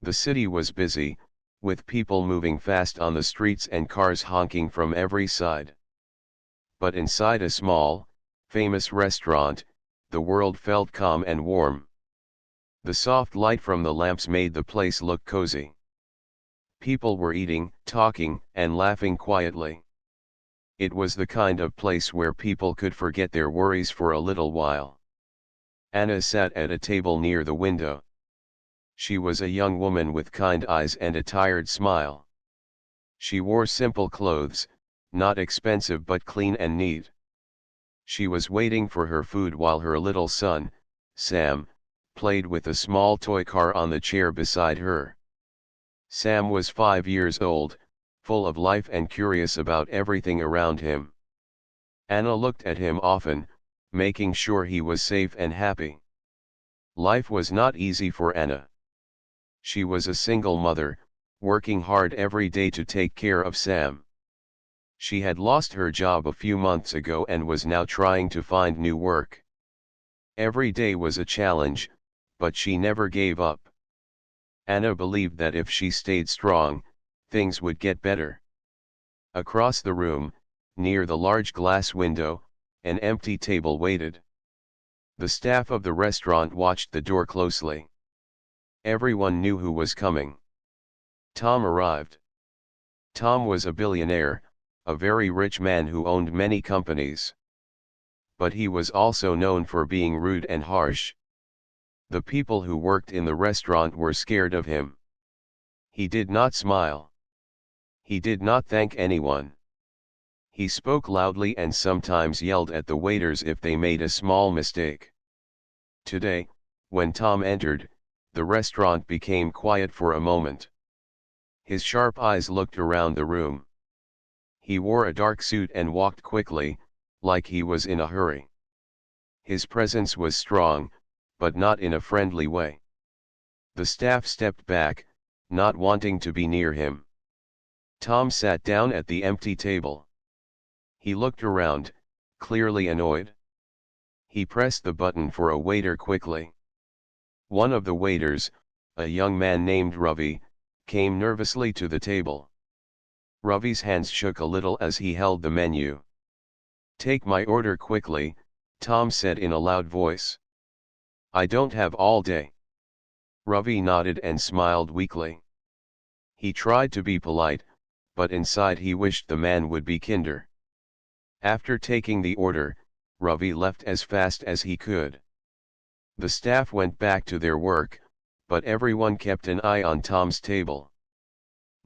The city was busy, with people moving fast on the streets and cars honking from every side. But inside a small, famous restaurant, the world felt calm and warm. The soft light from the lamps made the place look cozy. People were eating, talking, and laughing quietly. It was the kind of place where people could forget their worries for a little while. Anna sat at a table near the window. She was a young woman with kind eyes and a tired smile. She wore simple clothes, not expensive but clean and neat. She was waiting for her food while her little son, Sam, played with a small toy car on the chair beside her. Sam was 5 years old, full of life and curious about everything around him. Anna looked at him often, making sure he was safe and happy. Life was not easy for Anna. She was a single mother, working hard every day to take care of Sam. She had lost her job a few months ago and was now trying to find new work. Every day was a challenge, but she never gave up. Anna believed that if she stayed strong, things would get better. Across the room, near the large glass window, an empty table waited. The staff of the restaurant watched the door closely. Everyone knew who was coming. Tom arrived. Tom was a billionaire, a very rich man who owned many companies. But he was also known for being rude and harsh. The people who worked in the restaurant were scared of him. He did not smile. He did not thank anyone. He spoke loudly and sometimes yelled at the waiters if they made a small mistake. Today, when Tom entered, the restaurant became quiet for a moment. His sharp eyes looked around the room. He wore a dark suit and walked quickly, like he was in a hurry. His presence was strong, but not in a friendly way. The staff stepped back, not wanting to be near him. Tom sat down at the empty table. He looked around, clearly annoyed. He pressed the button for a waiter quickly. One of the waiters, a young man named Ravi, came nervously to the table. Ravi's hands shook a little as he held the menu. "Take my order quickly," Tom said in a loud voice. "I don't have all day." Ravi nodded and smiled weakly. He tried to be polite, but inside he wished the man would be kinder. After taking the order, Ravi left as fast as he could. The staff went back to their work, but everyone kept an eye on Tom's table.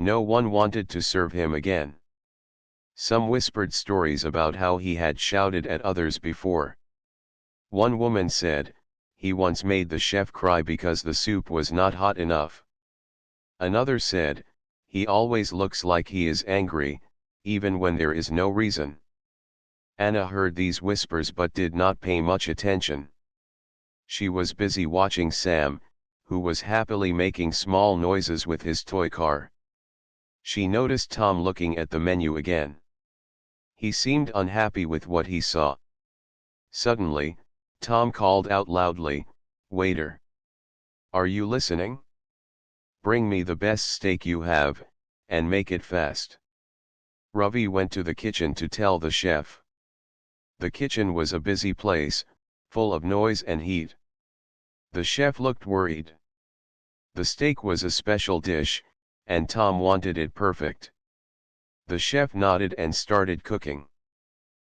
No one wanted to serve him again. Some whispered stories about how he had shouted at others before. One woman said, he once made the chef cry because the soup was not hot enough. Another said, he always looks like he is angry, even when there is no reason. Anna heard these whispers but did not pay much attention. She was busy watching Sam, who was happily making small noises with his toy car. She noticed Tom looking at the menu again. He seemed unhappy with what he saw. Suddenly, Tom called out loudly, "Waiter! Are you listening? Bring me the best steak you have, and make it fast." Ravi went to the kitchen to tell the chef. The kitchen was a busy place, full of noise and heat. The chef looked worried. The steak was a special dish, and Tom wanted it perfect. The chef nodded and started cooking.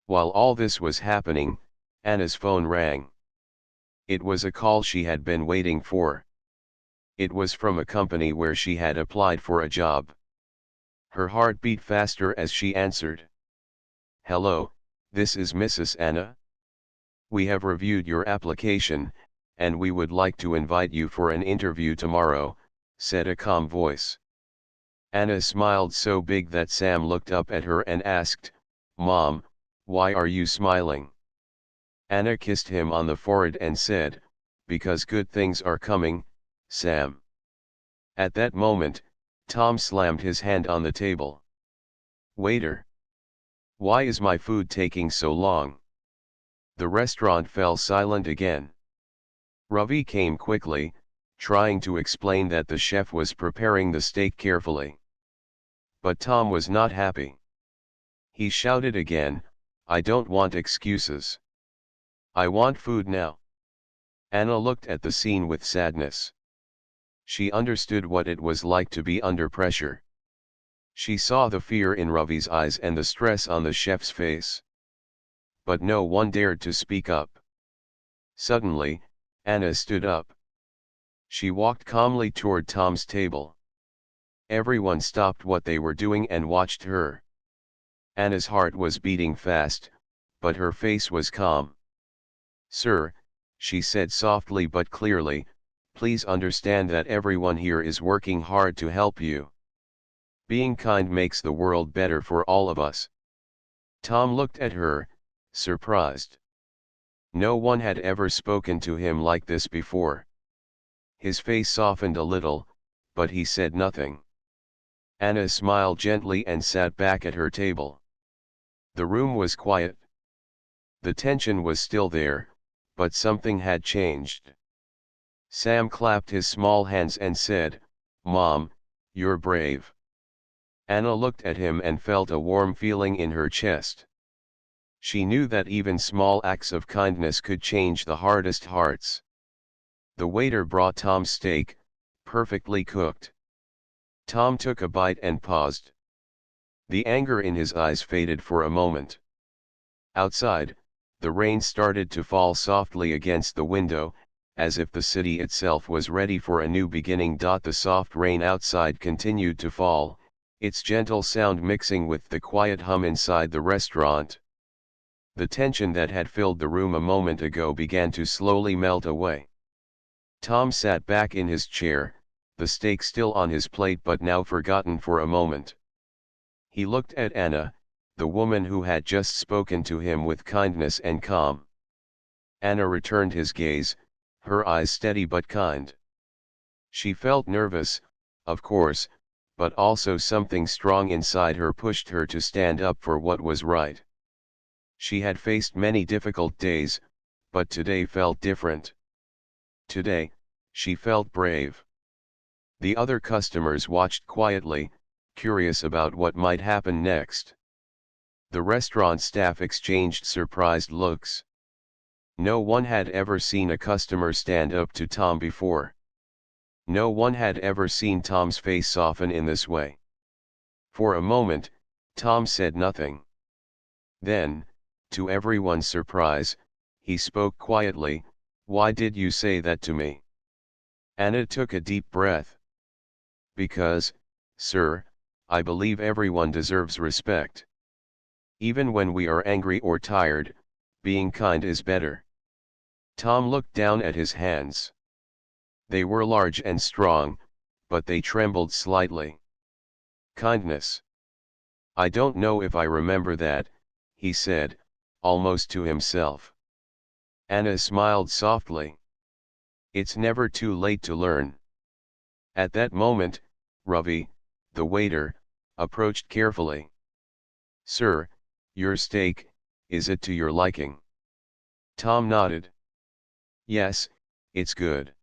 While all this was happening, Anna's phone rang. It was a call she had been waiting for. It was from a company where she had applied for a job. Her heart beat faster as she answered. "Hello, this is Mrs. Anna. We have reviewed your application, and we would like to invite you for an interview tomorrow," said a calm voice. Anna smiled so big that Sam looked up at her and asked, "Mom, why are you smiling?" Anna kissed him on the forehead and said, "Because good things are coming, Sam." At that moment, Tom slammed his hand on the table. "Waiter! Why is my food taking so long?" The restaurant fell silent again. Ravi came quickly, trying to explain that the chef was preparing the steak carefully. But Tom was not happy. He shouted again, "I don't want excuses. I want food now." Anna looked at the scene with sadness. She understood what it was like to be under pressure. She saw the fear in Ravi's eyes and the stress on the chef's face. But no one dared to speak up. Suddenly, Anna stood up. She walked calmly toward Tom's table. Everyone stopped what they were doing and watched her. Anna's heart was beating fast, but her face was calm. "Sir," she said softly but clearly, "please understand that everyone here is working hard to help you. Being kind makes the world better for all of us." Tom looked at her, surprised. No one had ever spoken to him like this before. His face softened a little, but he said nothing. Anna smiled gently and sat back at her table. The room was quiet. The tension was still there, but something had changed. Sam clapped his small hands and said, "Mom, you're brave." Anna looked at him and felt a warm feeling in her chest. She knew that even small acts of kindness could change the hardest hearts. The waiter brought Tom's steak, perfectly cooked. Tom took a bite and paused. The anger in his eyes faded for a moment. Outside, the rain started to fall softly against the window, as if the city itself was ready for a new beginning. The soft rain outside continued to fall, its gentle sound mixing with the quiet hum inside the restaurant. The tension that had filled the room a moment ago began to slowly melt away. Tom sat back in his chair, the steak still on his plate but now forgotten for a moment. He looked at Anna, the woman who had just spoken to him with kindness and calm. Anna returned his gaze, her eyes steady but kind. She felt nervous, of course, but also something strong inside her pushed her to stand up for what was right. She had faced many difficult days, but today felt different. Today, she felt brave. The other customers watched quietly, curious about what might happen next. The restaurant staff exchanged surprised looks. No one had ever seen a customer stand up to Tom before. No one had ever seen Tom's face soften in this way. For a moment, Tom said nothing. Then, to everyone's surprise, he spoke quietly, "Why did you say that to me?" Anna took a deep breath. "Because, sir, I believe everyone deserves respect. Even when we are angry or tired, being kind is better." Tom looked down at his hands. They were large and strong, but they trembled slightly. "Kindness. I don't know if I remember that," he said, almost to himself. Anna smiled softly. "It's never too late to learn." At that moment, Ravi, the waiter, approached carefully. "Sir, your steak, is it to your liking?" Tom nodded. "Yes, it's good.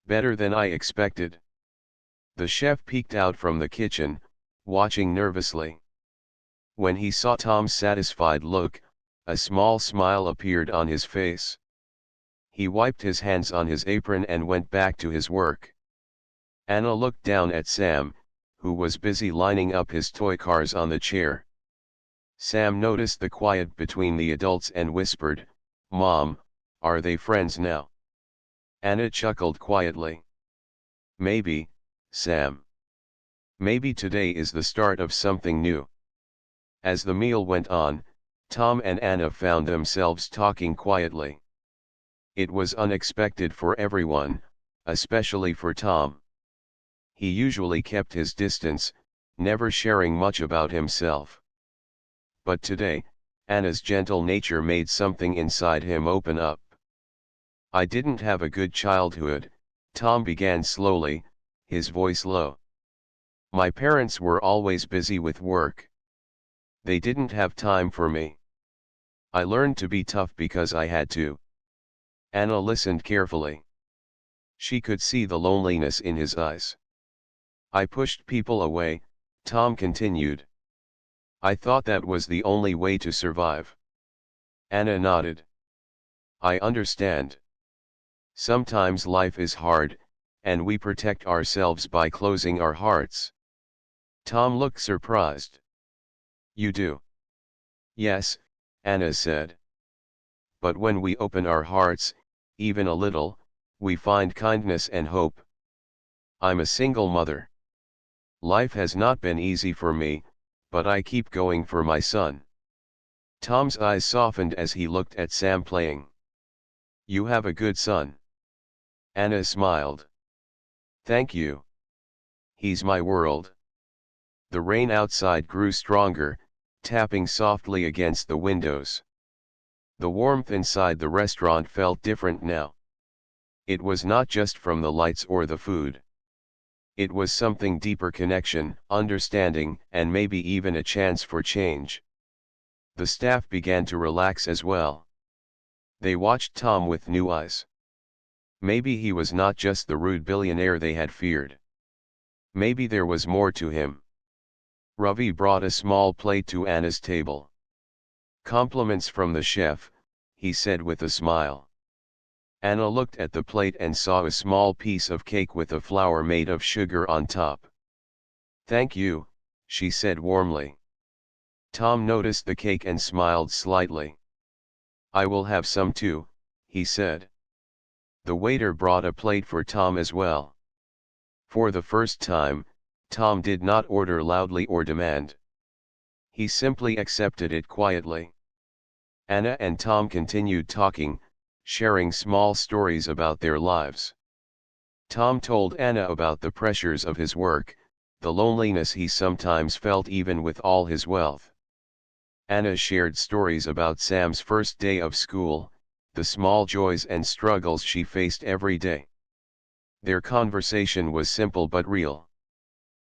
Better than I expected." The chef peeked out from the kitchen, watching nervously. When he saw Tom's satisfied look, a small smile appeared on his face. He wiped his hands on his apron and went back to his work. Anna looked down at Sam, who was busy lining up his toy cars on the chair. Sam noticed the quiet between the adults and whispered, "Mom, are they friends now?" Anna chuckled quietly. "Maybe, Sam. Maybe today is the start of something new." As the meal went on, Tom and Anna found themselves talking quietly. It was unexpected for everyone, especially for Tom. He usually kept his distance, never sharing much about himself. But today, Anna's gentle nature made something inside him open up. "I didn't have a good childhood," Tom began slowly, his voice low. "My parents were always busy with work. They didn't have time for me. I learned to be tough because I had to." Anna listened carefully. She could see the loneliness in his eyes. I pushed people away, Tom continued. I thought that was the only way to survive. Anna nodded. I understand. Sometimes life is hard, and we protect ourselves by closing our hearts. Tom looked surprised. You do? Yes, Anna said. But when we open our hearts, even a little, we find kindness and hope. I'm a single mother. Life has not been easy for me, but I keep going for my son. Tom's eyes softened as he looked at Sam playing. You have a good son. Anna smiled. Thank you. He's my world. The rain outside grew stronger, tapping softly against the windows. The warmth inside the restaurant felt different now. It was not just from the lights or the food. It was something deeper: connection, understanding, and maybe even a chance for change. The staff began to relax as well. They watched Tom with new eyes. Maybe he was not just the rude billionaire they had feared. Maybe there was more to him. Ravi brought a small plate to Anna's table. Compliments from the chef, he said with a smile. Anna looked at the plate and saw a small piece of cake with a flower made of sugar on top. Thank you, she said warmly. Tom noticed the cake and smiled slightly. I will have some too, he said. The waiter brought a plate for Tom as well. For the first time, Tom did not order loudly or demand. He simply accepted it quietly. Anna and Tom continued talking, sharing small stories about their lives. Tom told Anna about the pressures of his work, the loneliness he sometimes felt even with all his wealth. Anna shared stories about Sam's first day of school, the small joys and struggles she faced every day. Their conversation was simple but real.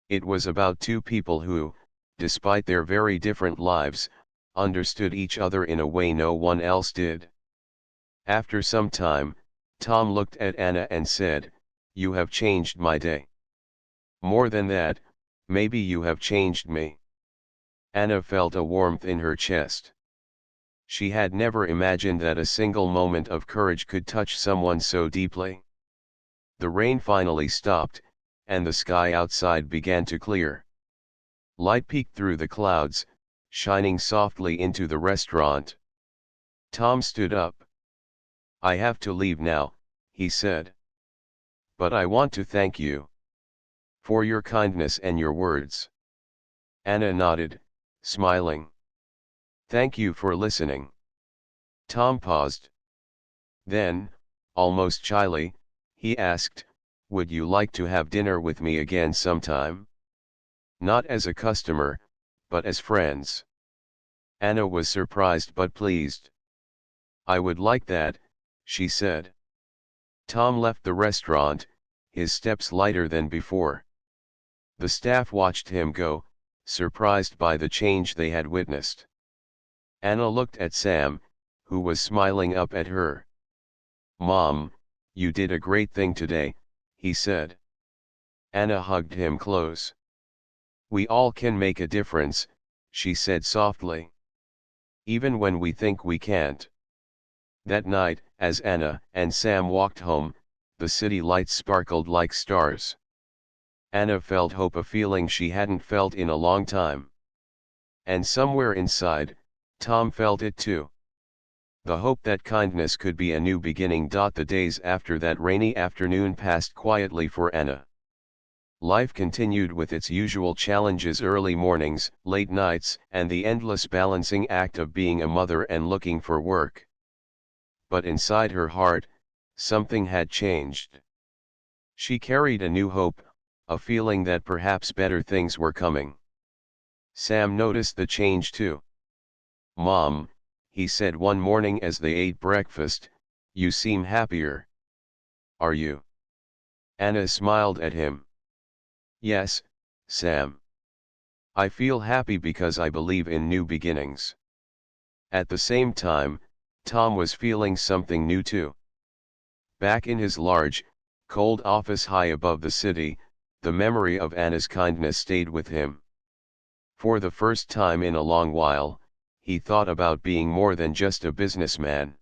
It was about two people who, despite their very different lives, understood each other in a way no one else did. After some time, Tom looked at Anna and said, You have changed my day. More than that, maybe you have changed me. Anna felt a warmth in her chest. She had never imagined that a single moment of courage could touch someone so deeply. The rain finally stopped, and the sky outside began to clear. Light peeked through the clouds, shining softly into the restaurant. Tom stood up. I have to leave now, he said. But I want to thank you for your kindness and your words. Anna nodded, smiling. Thank you for listening. Tom paused. Then, almost shyly, he asked, Would you like to have dinner with me again sometime? Not as a customer, but as friends. Anna was surprised but pleased. I would like that, she said. Tom left the restaurant, his steps lighter than before. The staff watched him go, surprised by the change they had witnessed. Anna looked at Sam, who was smiling up at her. Mom, you did a great thing today, he said. Anna hugged him close. We all can make a difference, she said softly. Even when we think we can't. That night, as Anna and Sam walked home, the city lights sparkled like stars. Anna felt hope, a feeling she hadn't felt in a long time. And somewhere inside, Tom felt it too. The hope that kindness could be a new beginning. The days after that rainy afternoon passed quietly for Anna. Life continued with its usual challenges: early mornings, late nights, and the endless balancing act of being a mother and looking for work. But inside her heart, something had changed. She carried a new hope, a feeling that perhaps better things were coming. Sam noticed the change too. Mom, he said one morning as they ate breakfast, you seem happier. Are you? Anna smiled at him. Yes, Sam. I feel happy because I believe in new beginnings. At the same time, Tom was feeling something new too. Back in his large, cold office high above the city, the memory of Anna's kindness stayed with him. For the first time in a long while, he thought about being more than just a businessman.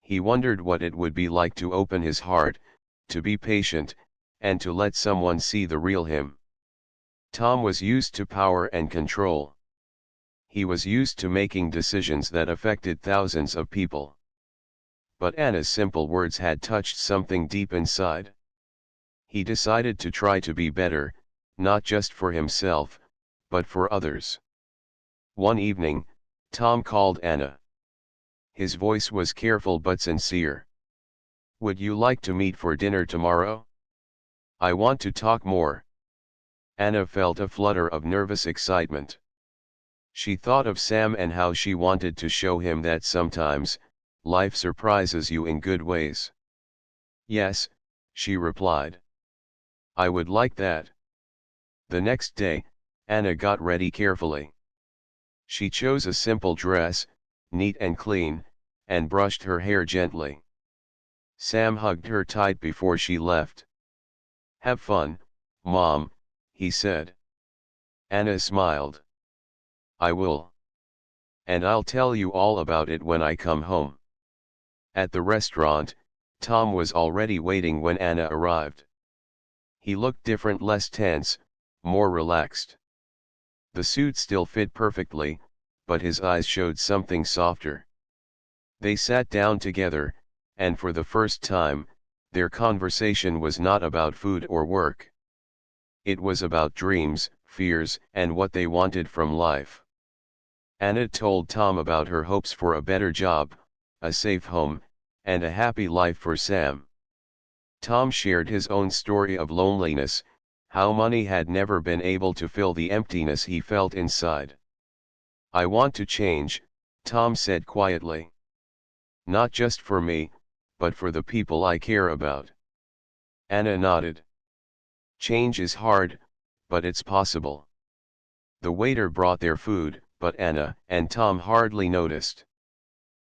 He wondered what it would be like to open his heart, to be patient, and to let someone see the real him. Tom was used to power and control. He was used to making decisions that affected thousands of people. But Anna's simple words had touched something deep inside. He decided to try to be better, not just for himself, but for others. One evening, Tom called Anna. His voice was careful but sincere. "Would you like to meet for dinner tomorrow? I want to talk more." Anna felt a flutter of nervous excitement. She thought of Sam and how she wanted to show him that sometimes, life surprises you in good ways. "Yes," she replied. "I would like that." The next day, Anna got ready carefully. She chose a simple dress, neat and clean, and brushed her hair gently. Sam hugged her tight before she left. "Have fun, Mom," he said. Anna smiled. "I will. And I'll tell you all about it when I come home." At the restaurant, Tom was already waiting when Anna arrived. He looked different, less tense, more relaxed. The suit still fit perfectly, but his eyes showed something softer. They sat down together, and for the first time, their conversation was not about food or work. It was about dreams, fears, and what they wanted from life. Anna told Tom about her hopes for a better job, a safe home, and a happy life for Sam. Tom shared his own story of loneliness, how money had never been able to fill the emptiness he felt inside. "I want to change," Tom said quietly. "Not just for me, but for the people I care about." Anna nodded. "Change is hard, but it's possible." The waiter brought their food, but Anna and Tom hardly noticed.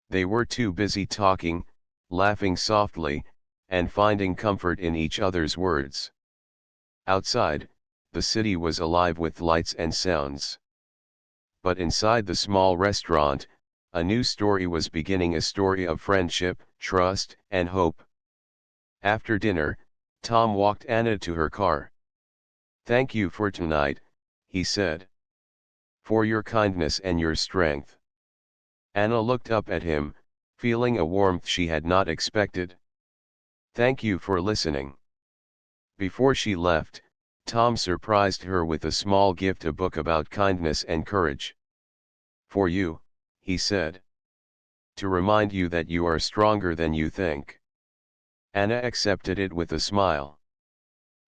They were too busy talking, laughing softly, and finding comfort in each other's words. Outside, the city was alive with lights and sounds. But inside the small restaurant, a new story was beginning, a story of friendship, trust, and hope. After dinner, Tom walked Anna to her car. "Thank you for tonight," he said. "For your kindness and your strength." Anna looked up at him, feeling a warmth she had not expected. "Thank you for listening." Before she left, Tom surprised her with a small gift, a book about kindness and courage. "For you," he said. "To remind you that you are stronger than you think." Anna accepted it with a smile.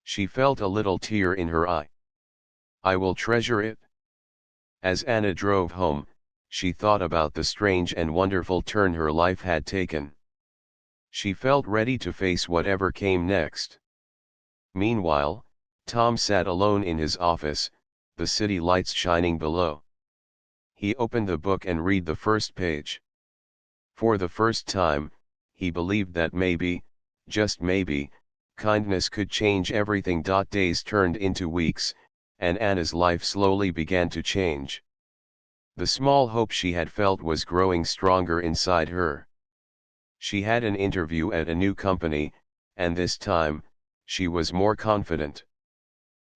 She felt a little tear in her eye. "I will treasure it." As Anna drove home, she thought about the strange and wonderful turn her life had taken. She felt ready to face whatever came next. Meanwhile, Tom sat alone in his office, the city lights shining below. He opened the book and read the first page. For the first time, he believed that maybe, just maybe, kindness could change everything. Days turned into weeks, and Anna's life slowly began to change. The small hope she had felt was growing stronger inside her. She had an interview at a new company, and this time, she was more confident.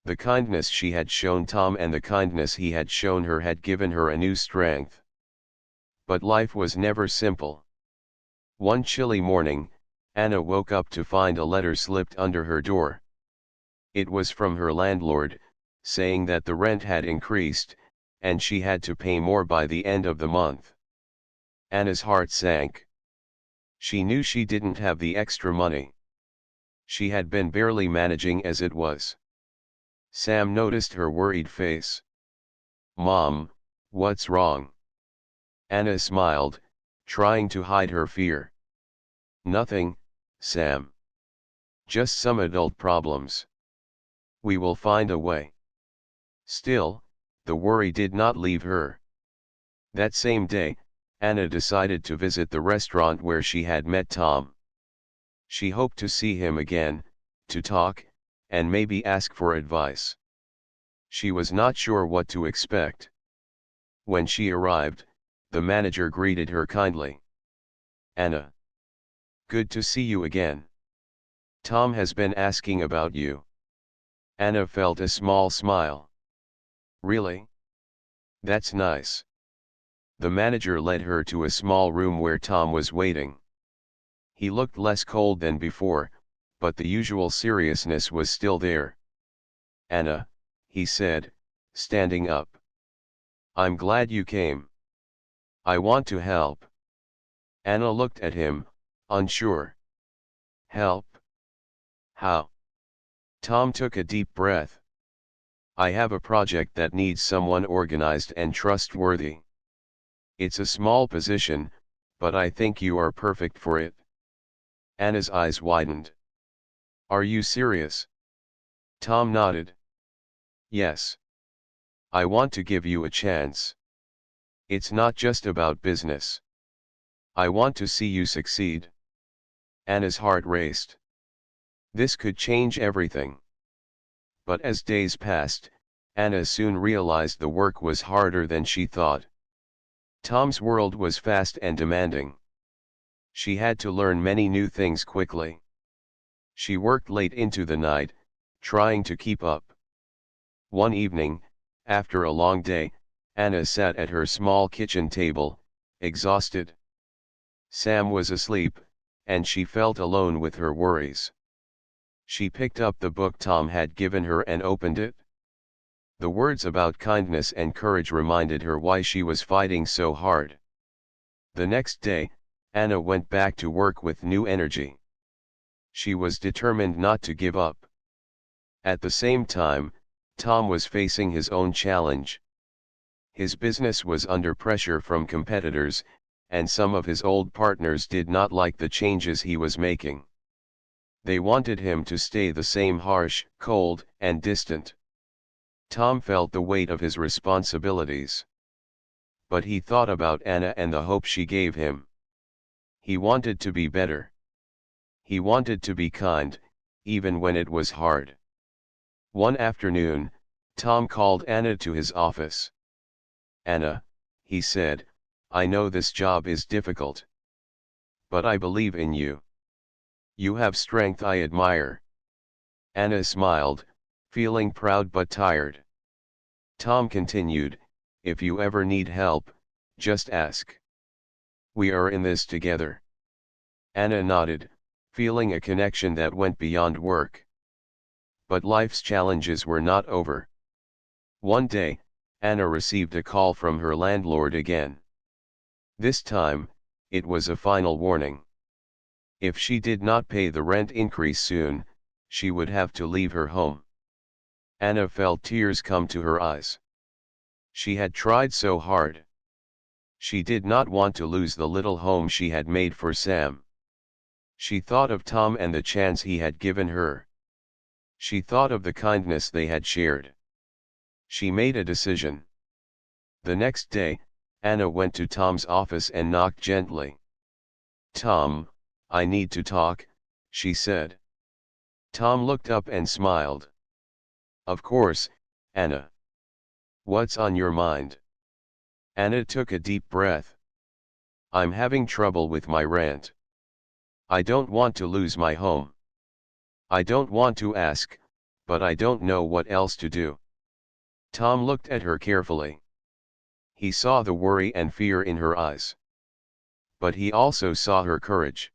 The kindness she had shown Tom and the kindness he had shown her had given her a new strength. But life was never simple. One chilly morning, Anna woke up to find a letter slipped under her door. It was from her landlord, saying that the rent had increased, and she had to pay more by the end of the month. Anna's heart sank. She knew she didn't have the extra money. She had been barely managing as it was. Sam noticed her worried face. "Mom, what's wrong?" Anna smiled, trying to hide her fear. "Nothing, Sam. Just some adult problems. We will find a way." Still, the worry did not leave her. That same day, Anna decided to visit the restaurant where she had met Tom. She hoped to see him again, to talk, and maybe ask for advice. She was not sure what to expect. When she arrived, the manager greeted her kindly. "Anna. Good to see you again. Tom has been asking about you." Anna felt a small smile. "Really? That's nice." The manager led her to a small room where Tom was waiting. He looked less cold than before, but the usual seriousness was still there. "Anna," he said, standing up. "I'm glad you came. I want to help." Anna looked at him, unsure. "Help? How?" Tom took a deep breath. "I have a project that needs someone organized and trustworthy. It's a small position, but I think you are perfect for it." Anna's eyes widened. "Are you serious?" Tom nodded. "Yes. I want to give you a chance. It's not just about business. I want to see you succeed." Anna's heart raced. This could change everything. But as days passed, Anna soon realized the work was harder than she thought. Tom's world was fast and demanding. She had to learn many new things quickly. She worked late into the night, trying to keep up. One evening, after a long day, Anna sat at her small kitchen table, exhausted. Sam was asleep, and she felt alone with her worries. She picked up the book Tom had given her and opened it. The words about kindness and courage reminded her why she was fighting so hard. The next day, Anna went back to work with new energy. She was determined not to give up. At the same time, Tom was facing his own challenge. His business was under pressure from competitors, and some of his old partners did not like the changes he was making. They wanted him to stay the same harsh, cold, and distant. Tom felt the weight of his responsibilities. But he thought about Anna and the hope she gave him. He wanted to be better. He wanted to be kind, even when it was hard. One afternoon, Tom called Anna to his office. "Anna," he said, "I know this job is difficult. But I believe in you. You have strength I admire." Anna smiled, feeling proud but tired. Tom continued, "If you ever need help, just ask. We are in this together." Anna nodded, feeling a connection that went beyond work. But life's challenges were not over. One day, Anna received a call from her landlord again. This time, it was a final warning. If she did not pay the rent increase soon, she would have to leave her home. Anna felt tears come to her eyes. She had tried so hard. She did not want to lose the little home she had made for Sam. She thought of Tom and the chance he had given her. She thought of the kindness they had shared. She made a decision. The next day, Anna went to Tom's office and knocked gently. "Tom, I need to talk," she said. Tom looked up and smiled. "Of course, Anna. What's on your mind?" Anna took a deep breath. "I'm having trouble with my rent. I don't want to lose my home. I don't want to ask, but I don't know what else to do." Tom looked at her carefully. He saw the worry and fear in her eyes. But he also saw her courage.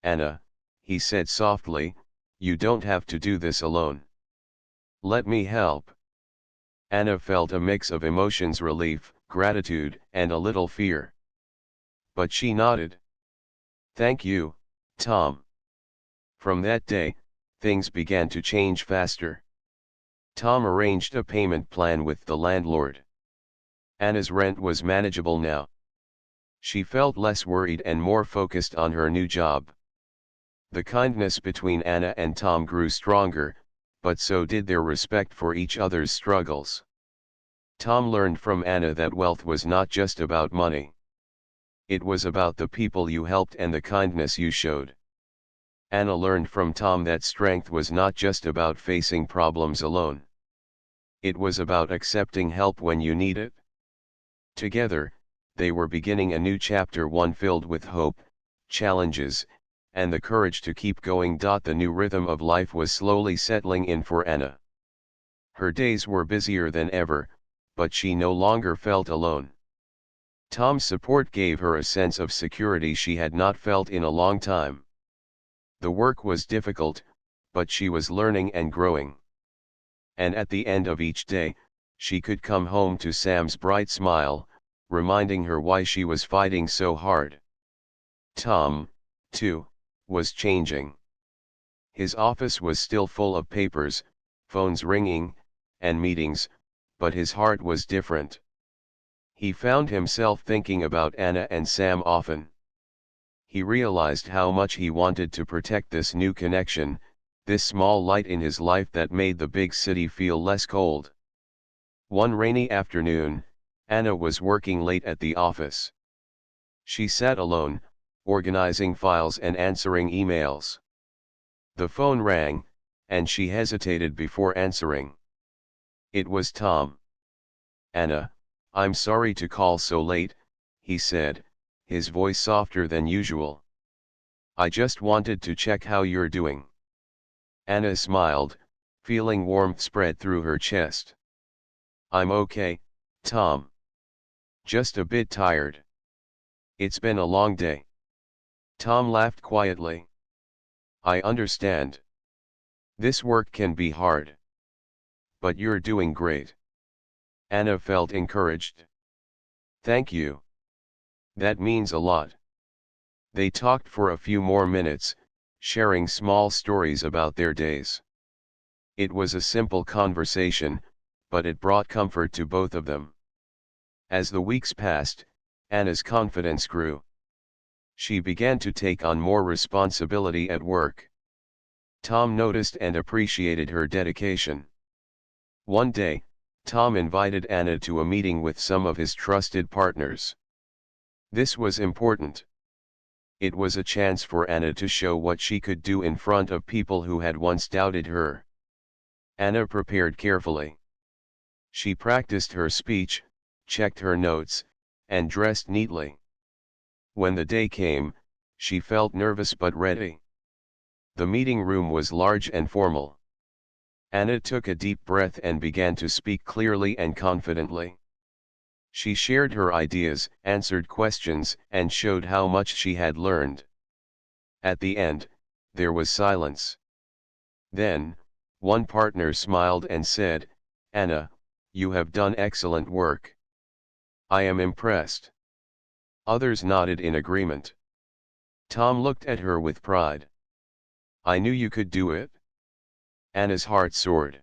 "Anna," he said softly, "you don't have to do this alone. Let me help." Anna felt a mix of emotions: relief, gratitude, and a little fear. But she nodded. "Thank you, Tom." From that day, things began to change faster. Tom arranged a payment plan with the landlord. Anna's rent was manageable now. She felt less worried and more focused on her new job. The kindness between Anna and Tom grew stronger, but so did their respect for each other's struggles. Tom learned from Anna that wealth was not just about money. It was about the people you helped and the kindness you showed. Anna learned from Tom that strength was not just about facing problems alone. It was about accepting help when you need it. Together, they were beginning a new chapter, one filled with hope, challenges, and the courage to keep going. The new rhythm of life was slowly settling in for Anna. Her days were busier than ever, but she no longer felt alone. Tom's support gave her a sense of security she had not felt in a long time. The work was difficult, but she was learning and growing. And at the end of each day, she could come home to Sam's bright smile, reminding her why she was fighting so hard. Tom, too, was changing. His office was still full of papers, phones ringing, and meetings, but his heart was different. He found himself thinking about Anna and Sam often. He realized how much he wanted to protect this new connection, this small light in his life that made the big city feel less cold. One rainy afternoon, Anna was working late at the office. She sat alone, organizing files and answering emails. The phone rang, and she hesitated before answering. It was Tom. "Anna, I'm sorry to call so late," he said, his voice softer than usual. "I just wanted to check how you're doing." Anna smiled, feeling warmth spread through her chest. "I'm okay, Tom. Just a bit tired. It's been a long day." Tom laughed quietly. "I understand. This work can be hard. But you're doing great." Anna felt encouraged. "Thank you. That means a lot." They talked for a few more minutes, sharing small stories about their days. It was a simple conversation, but it brought comfort to both of them. As the weeks passed, Anna's confidence grew. She began to take on more responsibility at work. Tom noticed and appreciated her dedication. One day, Tom invited Anna to a meeting with some of his trusted partners. This was important. It was a chance for Anna to show what she could do in front of people who had once doubted her. Anna prepared carefully. She practiced her speech, checked her notes, and dressed neatly. When the day came, she felt nervous but ready. The meeting room was large and formal. Anna took a deep breath and began to speak clearly and confidently. She shared her ideas, answered questions, and showed how much she had learned. At the end, there was silence. Then, one partner smiled and said, "Anna, you have done excellent work. I am impressed." Others nodded in agreement. Tom looked at her with pride. "I knew you could do it." Anna's heart soared.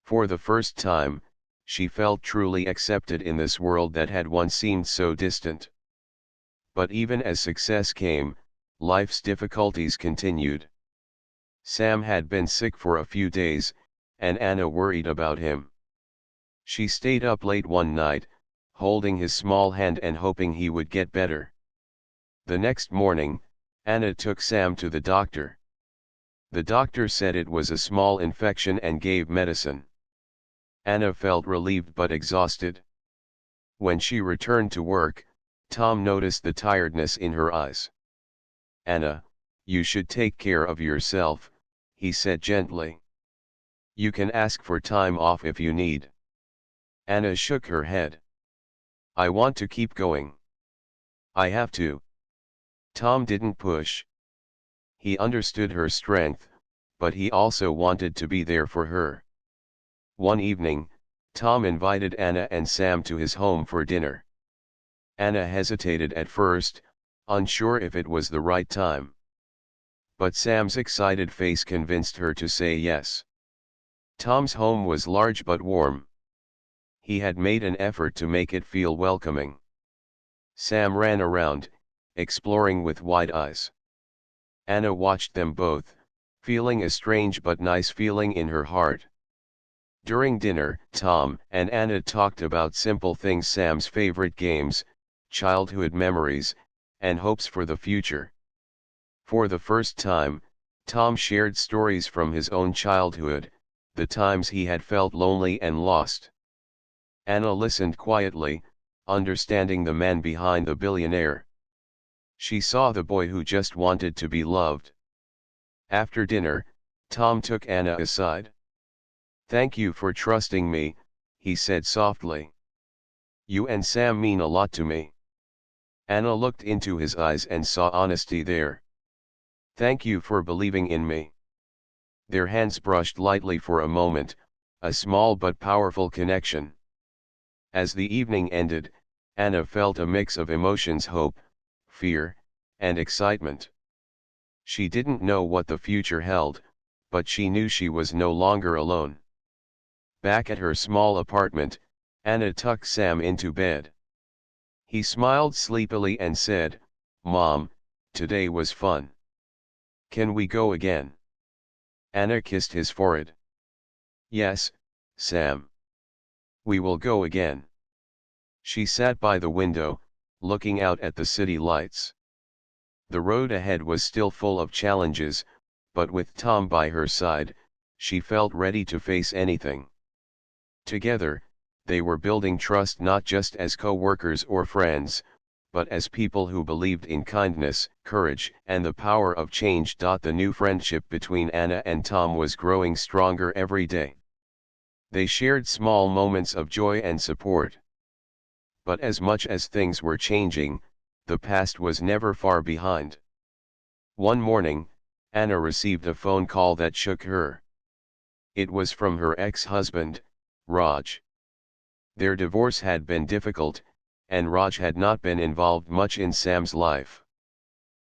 For the first time, she felt truly accepted in this world that had once seemed so distant. But even as success came, life's difficulties continued. Sam had been sick for a few days, and Anna worried about him. She stayed up late one night, holding his small hand and hoping he would get better. The next morning, Anna took Sam to the doctor. The doctor said it was a small infection and gave medicine. Anna felt relieved but exhausted. When she returned to work, Tom noticed the tiredness in her eyes. "Anna, you should take care of yourself," he said gently. "You can ask for time off if you need." Anna shook her head. "I want to keep going. I have to." Tom didn't push. He understood her strength, but he also wanted to be there for her. One evening, Tom invited Anna and Sam to his home for dinner. Anna hesitated at first, unsure if it was the right time. But Sam's excited face convinced her to say yes. Tom's home was large but warm. He had made an effort to make it feel welcoming. Sam ran around, exploring with wide eyes. Anna watched them both, feeling a strange but nice feeling in her heart. During dinner, Tom and Anna talked about simple things: Sam's favorite games, childhood memories, and hopes for the future. For the first time, Tom shared stories from his own childhood, the times he had felt lonely and lost. Anna listened quietly, understanding the man behind the billionaire. She saw the boy who just wanted to be loved. After dinner, Tom took Anna aside. "Thank you for trusting me," he said softly. "You and Sam mean a lot to me." Anna looked into his eyes and saw honesty there. "Thank you for believing in me." Their hands brushed lightly for a moment, a small but powerful connection. As the evening ended, Anna felt a mix of emotions: hope, fear, and excitement. She didn't know what the future held, but she knew she was no longer alone. Back at her small apartment, Anna tucked Sam into bed. He smiled sleepily and said, "Mom, today was fun. Can we go again?" Anna kissed his forehead. "Yes, Sam. We will go again." She sat by the window, looking out at the city lights. The road ahead was still full of challenges, but with Tom by her side, she felt ready to face anything. Together, they were building trust not just as co-workers or friends, but as people who believed in kindness, courage, and the power of change. The new friendship between Anna and Tom was growing stronger every day. They shared small moments of joy and support. But as much as things were changing, the past was never far behind. One morning, Anna received a phone call that shook her. It was from her ex-husband, Raj. Their divorce had been difficult, and Raj had not been involved much in Sam's life.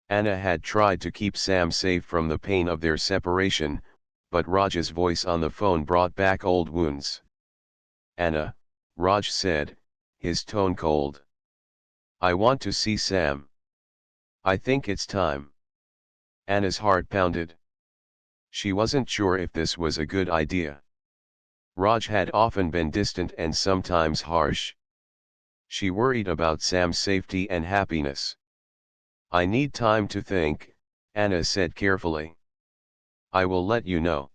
Anna had tried to keep Sam safe from the pain of their separation, but Raj's voice on the phone brought back old wounds. "Anna," Raj said, his tone cold. "I want to see Sam. I think it's time." Anna's heart pounded. She wasn't sure if this was a good idea. Raj had often been distant and sometimes harsh. She worried about Sam's safety and happiness. "I need time to think," Anna said carefully. "I will let you know."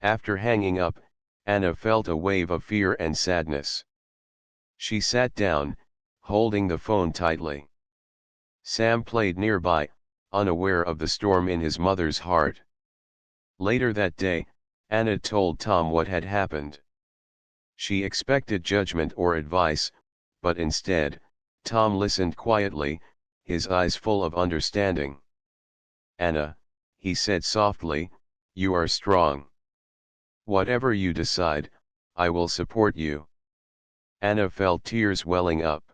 After hanging up, Anna felt a wave of fear and sadness. She sat down, holding the phone tightly. Sam played nearby, unaware of the storm in his mother's heart. Later that day, Anna told Tom what had happened. She expected judgment or advice, but instead, Tom listened quietly, his eyes full of understanding. "Anna," he said softly, "you are strong. Whatever you decide, I will support you." Anna felt tears welling up.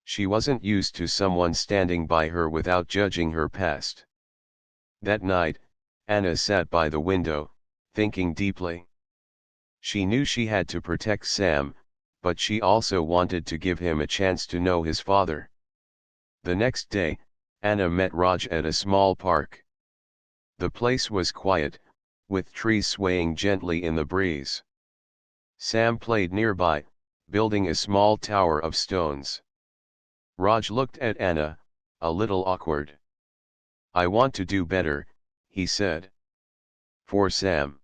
She wasn't used to someone standing by her without judging her past. That night, Anna sat by the window, thinking deeply. She knew she had to protect Sam, but she also wanted to give him a chance to know his father. The next day, Anna met Raj at a small park. The place was quiet, with trees swaying gently in the breeze. Sam played nearby, building a small tower of stones. Raj looked at Anna, a little awkward. "I want to do better," he said. "For Sam.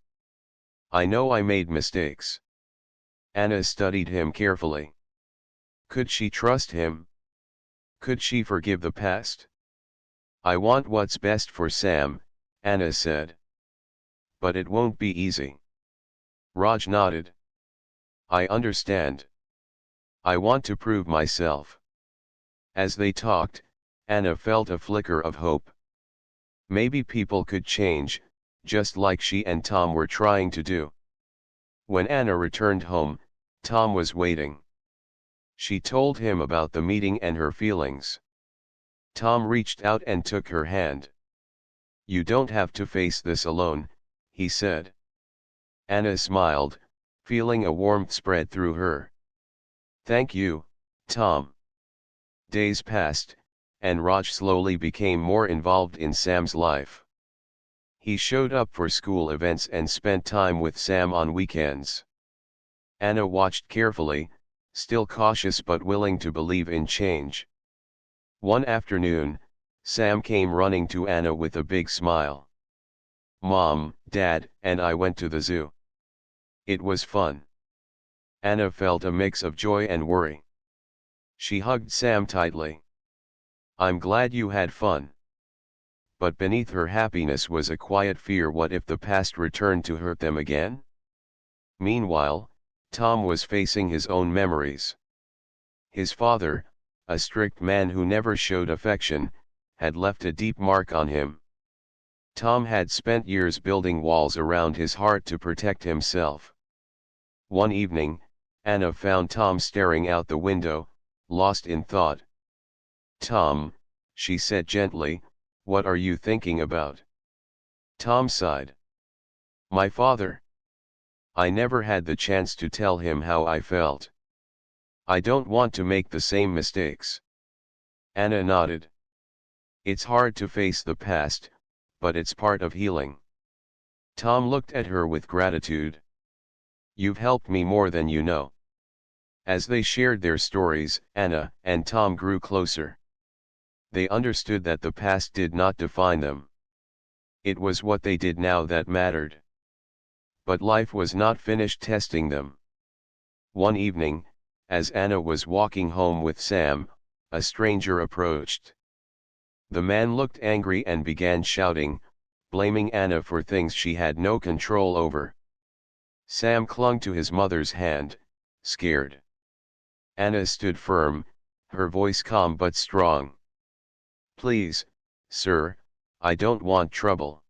I know I made mistakes." Anna studied him carefully. Could she trust him? Could she forgive the past? "I want what's best for Sam," Anna said. "But it won't be easy." Raj nodded. "I understand. I want to prove myself." As they talked, Anna felt a flicker of hope. Maybe people could change, just like she and Tom were trying to do. When Anna returned home, Tom was waiting. She told him about the meeting and her feelings. Tom reached out and took her hand. "You don't have to face this alone," he said. Anna smiled, feeling a warmth spread through her. "Thank you, Tom." Days passed, and Raj slowly became more involved in Sam's life. He showed up for school events and spent time with Sam on weekends. Anna watched carefully, still cautious but willing to believe in change. One afternoon, Sam came running to Anna with a big smile. Mom, Dad, and I went to the zoo. It was fun. Anna felt a mix of joy and worry. She hugged Sam tightly. I'm glad you had fun. But beneath her happiness was a quiet fear. What if the past returned to hurt them again? Meanwhile, Tom was facing his own memories. His father, a strict man who never showed affection, had left a deep mark on him. Tom had spent years building walls around his heart to protect himself. One evening, Anna found Tom staring out the window, lost in thought. Tom, she said gently, what are you thinking about? Tom sighed. My father. I never had the chance to tell him how I felt. I don't want to make the same mistakes. Anna nodded. It's hard to face the past, but it's part of healing. Tom looked at her with gratitude. You've helped me more than you know. As they shared their stories, Anna and Tom grew closer. They understood that the past did not define them. It was what they did now that mattered. But life was not finished testing them. One evening, as Anna was walking home with Sam, a stranger approached. The man looked angry and began shouting, blaming Anna for things she had no control over. Sam clung to his mother's hand, scared. Anna stood firm, her voice calm but strong. Please, sir, I don't want trouble.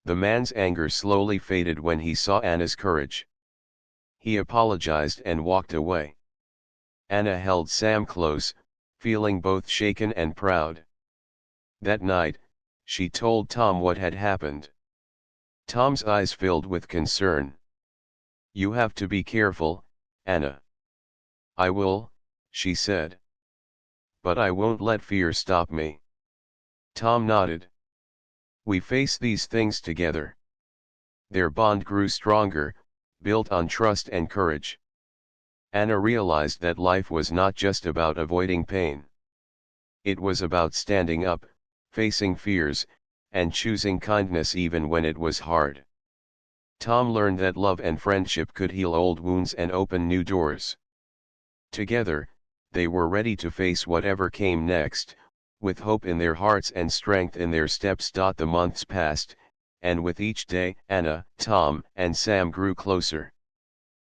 The man's anger slowly faded when he saw Anna's courage. He apologized and walked away. Anna held Sam close, feeling both shaken and proud. That night, she told Tom what had happened. Tom's eyes filled with concern. You have to be careful, Anna. I will, she said. But I won't let fear stop me. Tom nodded. We face these things together. Their bond grew stronger, built on trust and courage. Anna realized that life was not just about avoiding pain. It was about standing up, facing fears, and choosing kindness even when it was hard. Tom learned that love and friendship could heal old wounds and open new doors. Together, they were ready to face whatever came next, with hope in their hearts and strength in their steps. The months passed, and with each day, Anna, Tom, and Sam grew closer.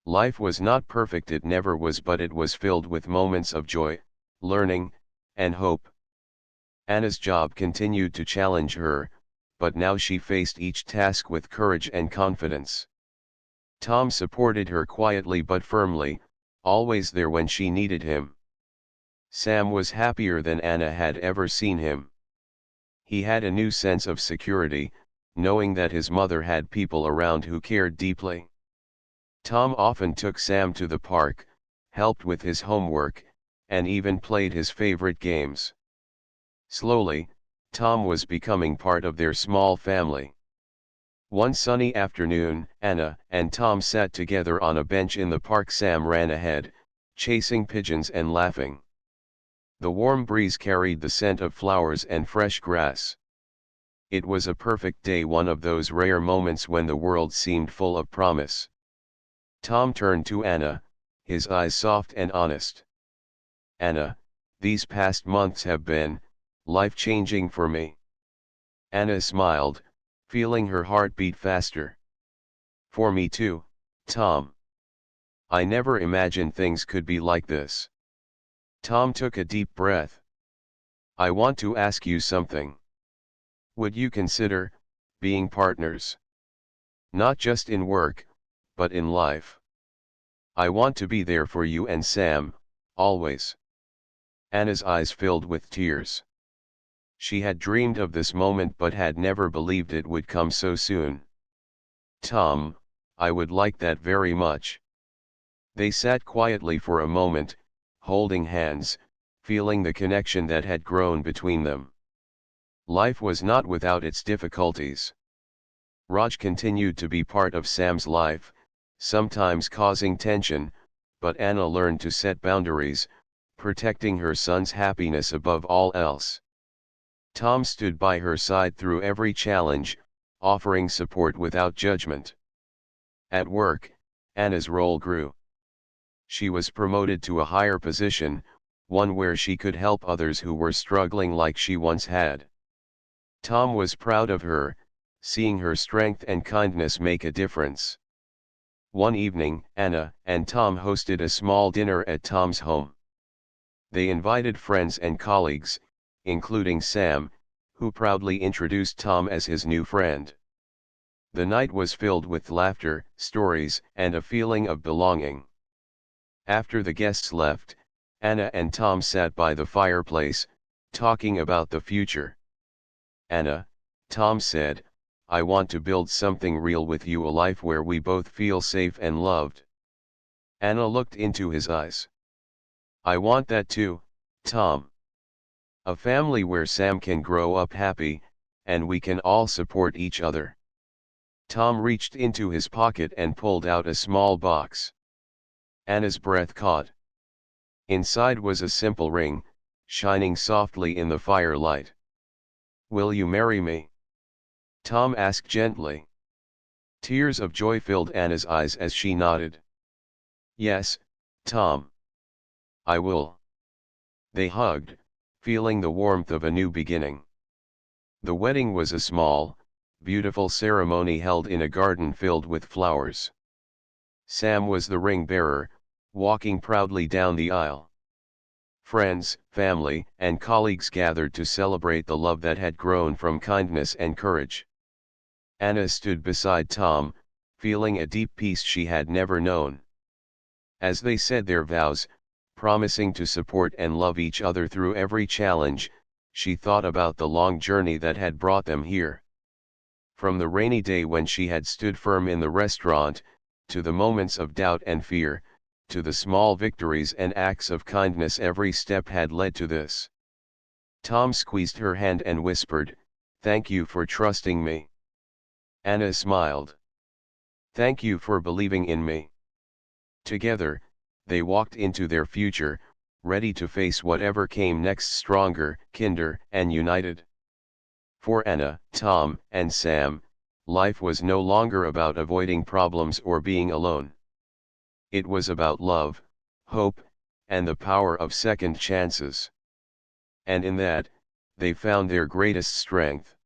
Life was not perfect, it never was, but it was filled with moments of joy, learning, and hope. Anna's job continued to challenge her, but now she faced each task with courage and confidence. Tom supported her quietly but firmly, always there when she needed him. Sam was happier than Anna had ever seen him. He had a new sense of security, knowing that his mother had people around who cared deeply. Tom often took Sam to the park, helped with his homework, and even played his favorite games. Slowly, Tom was becoming part of their small family. One sunny afternoon, Anna and Tom sat together on a bench in the park. Sam ran ahead, chasing pigeons and laughing. The warm breeze carried the scent of flowers and fresh grass. It was a perfect day, one of those rare moments when the world seemed full of promise. Tom turned to Anna, his eyes soft and honest. Anna, these past months have been life-changing for me. Anna smiled, feeling her heart beat faster. For me too, Tom. I never imagined things could be like this. Tom took a deep breath. I want to ask you something. Would you consider being partners? Not just in work, but in life. I want to be there for you and Sam, always. Anna's eyes filled with tears. She had dreamed of this moment but had never believed it would come so soon. Tom, I would like that very much. They sat quietly for a moment, holding hands, feeling the connection that had grown between them. Life was not without its difficulties. Raj continued to be part of Sam's life, sometimes causing tension, but Anna learned to set boundaries, protecting her son's happiness above all else. Tom stood by her side through every challenge, offering support without judgment. At work, Anna's role grew. She was promoted to a higher position, one where she could help others who were struggling like she once had. Tom was proud of her, seeing her strength and kindness make a difference. One evening, Anna and Tom hosted a small dinner at Tom's home. They invited friends and colleagues, including Sam, who proudly introduced Tom as his new friend. The night was filled with laughter, stories, and a feeling of belonging. After the guests left, Anna and Tom sat by the fireplace, talking about the future. Anna, Tom said, "I want to build something real with you, a life where we both feel safe and loved." Anna looked into his eyes. "I want that too, Tom. A family where Sam can grow up happy, and we can all support each other." Tom reached into his pocket and pulled out a small box. Anna's breath caught. Inside was a simple ring, shining softly in the firelight. "Will you marry me?" Tom asked gently. Tears of joy filled Anna's eyes as she nodded. "Yes, Tom. I will." They hugged, feeling the warmth of a new beginning. The wedding was a small, beautiful ceremony held in a garden filled with flowers. Sam was the ring bearer, walking proudly down the aisle. Friends, family, and colleagues gathered to celebrate the love that had grown from kindness and courage. Anna stood beside Tom, feeling a deep peace she had never known. As they said their vows, promising to support and love each other through every challenge, she thought about the long journey that had brought them here. From the rainy day when she had stood firm in the restaurant, to the moments of doubt and fear, to the small victories and acts of kindness, every step had led to this. Tom squeezed her hand and whispered, "Thank you for trusting me." Anna smiled. "Thank you for believing in me." Together, they walked into their future, ready to face whatever came next, stronger, kinder, and united. For Anna, Tom, and Sam, life was no longer about avoiding problems or being alone. It was about love, hope, and the power of second chances. And in that, they found their greatest strength.